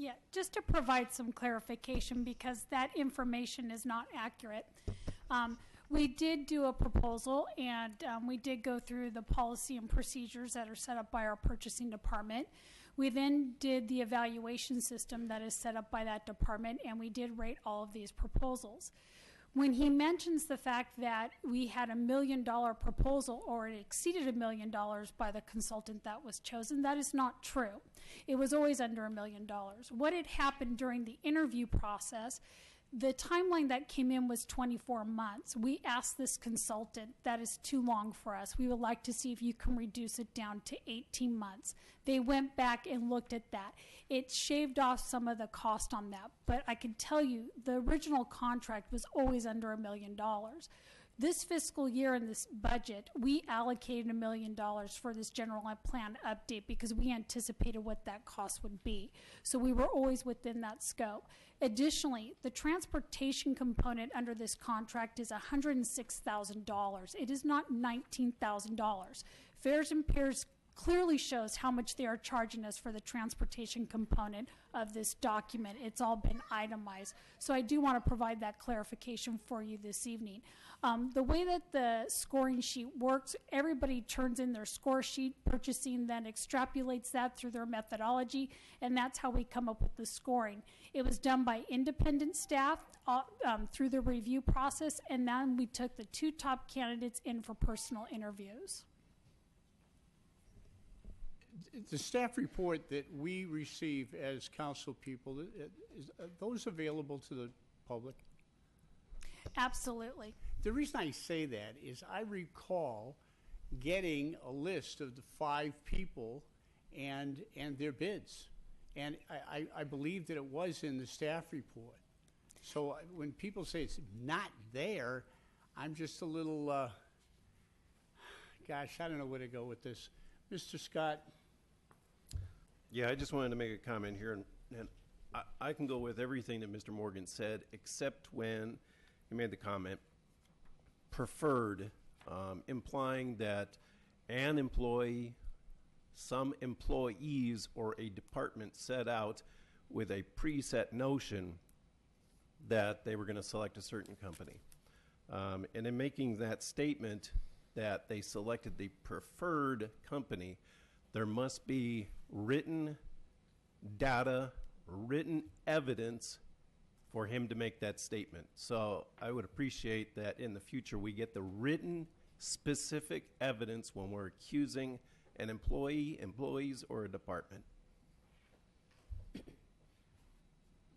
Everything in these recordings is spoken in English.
Yeah, just to provide some clarification because that information is not accurate. We did do a proposal and we did go through the policy and procedures that are set up by our purchasing department. We then did the evaluation system that is set up by that department, and we did rate all of these proposals. When he mentions the fact that we had $1 million proposal or it exceeded $1 million by the consultant that was chosen, that is not true. It was always under $1 million. What had happened during the interview process, the timeline that came in was 24 months. We asked this consultant, that is too long for us. We would like to see if you can reduce it down to 18 months. They went back and looked at that. It shaved off some of the cost on that, but I can tell you the original contract was always under $1 million. This fiscal year in this budget, we allocated $1 million for this general plan update because we anticipated what that cost would be. So we were always within that scope. Additionally, the transportation component under this contract is $106,000. It is not $19,000. Fares and Peers clearly shows how much they are charging us for the transportation component of this document. It's all been itemized. So I do want to provide that clarification for you this evening. The way that the scoring sheet works, everybody turns in their score sheet, purchasing then extrapolates that through their methodology, and that's how we come up with the scoring. It was done by independent staff through the review process, and then we took the 2 top candidates in for personal interviews. The staff report that we receive as council people, are those available to the public? Absolutely. The reason I say that is I recall getting a list of the 5 people and their bids. And I believe that it was in the staff report. So when people say it's not there, I'm just a little, gosh, I don't know where to go with this. Mr. Scott? Yeah, I just wanted to make a comment here, and I can go with everything that Mr. Morgan said, except when he made the comment, preferred, implying that an employee, some employees, or a department set out with a preset notion that they were going to select a certain company. And in making that statement that they selected the preferred company, there must be written data, written evidence for him to make that statement. So I would appreciate that in the future we get the written specific evidence when we're accusing an employee, employees, or a department.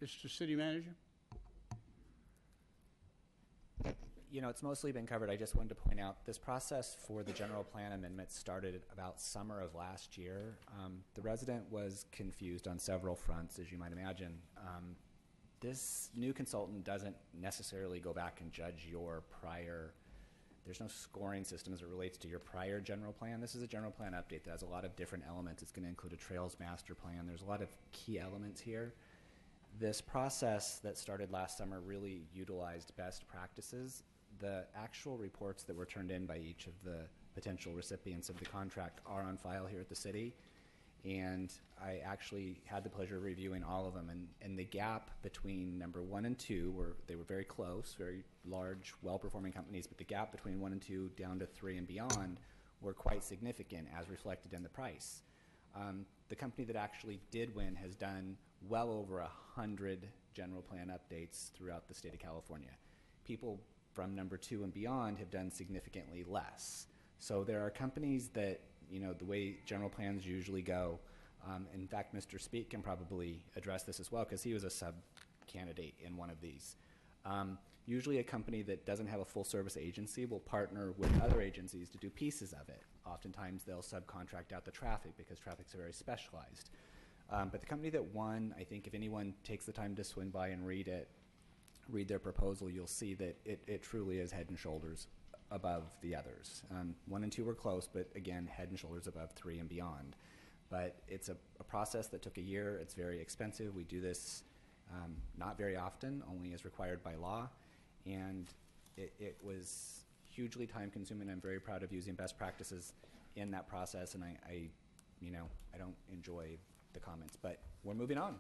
Mr. City Manager? You know, it's mostly been covered. I just wanted to point out this process for the general plan amendment started about summer of last year. The resident was confused on several fronts, as you might imagine. This new consultant doesn't necessarily go back and judge your prior. There's no scoring system as it relates to your prior general plan. This is a general plan update that has a lot of different elements. It's going to include a trails master plan. There's a lot of key elements here. This process that started last summer really utilized best practices. The actual reports that were turned in by each of the potential recipients of the contract are on file here at the city, and I actually had the pleasure of reviewing all of them. And the gap between number 1 and 2 they were very close, very large, well-performing companies, but the gap between 1 and 2 down to 3 and beyond were quite significant, as reflected in the price. The company that actually did win has done well over 100 general plan updates throughout the state of California. People from number 2 and beyond have done significantly less. So there are companies that, you know, the way general plans usually go. In fact, Mr. Speak can probably address this as well because he was a sub-candidate in one of these. Usually a company that doesn't have a full-service agency will partner with other agencies to do pieces of it. Oftentimes they'll subcontract out the traffic because traffic's very specialized. But the company that won, I think if anyone takes the time to swing by and read their proposal, you'll see that it truly is head and shoulders above the others. 1 and 2 were close, but again, head and shoulders above 3 and beyond. But it's a process that took a year. It's very expensive. We do this not very often, only as required by law. And it was hugely time consuming. I'm very proud of using best practices in that process. And I don't enjoy the comments, but we're moving on.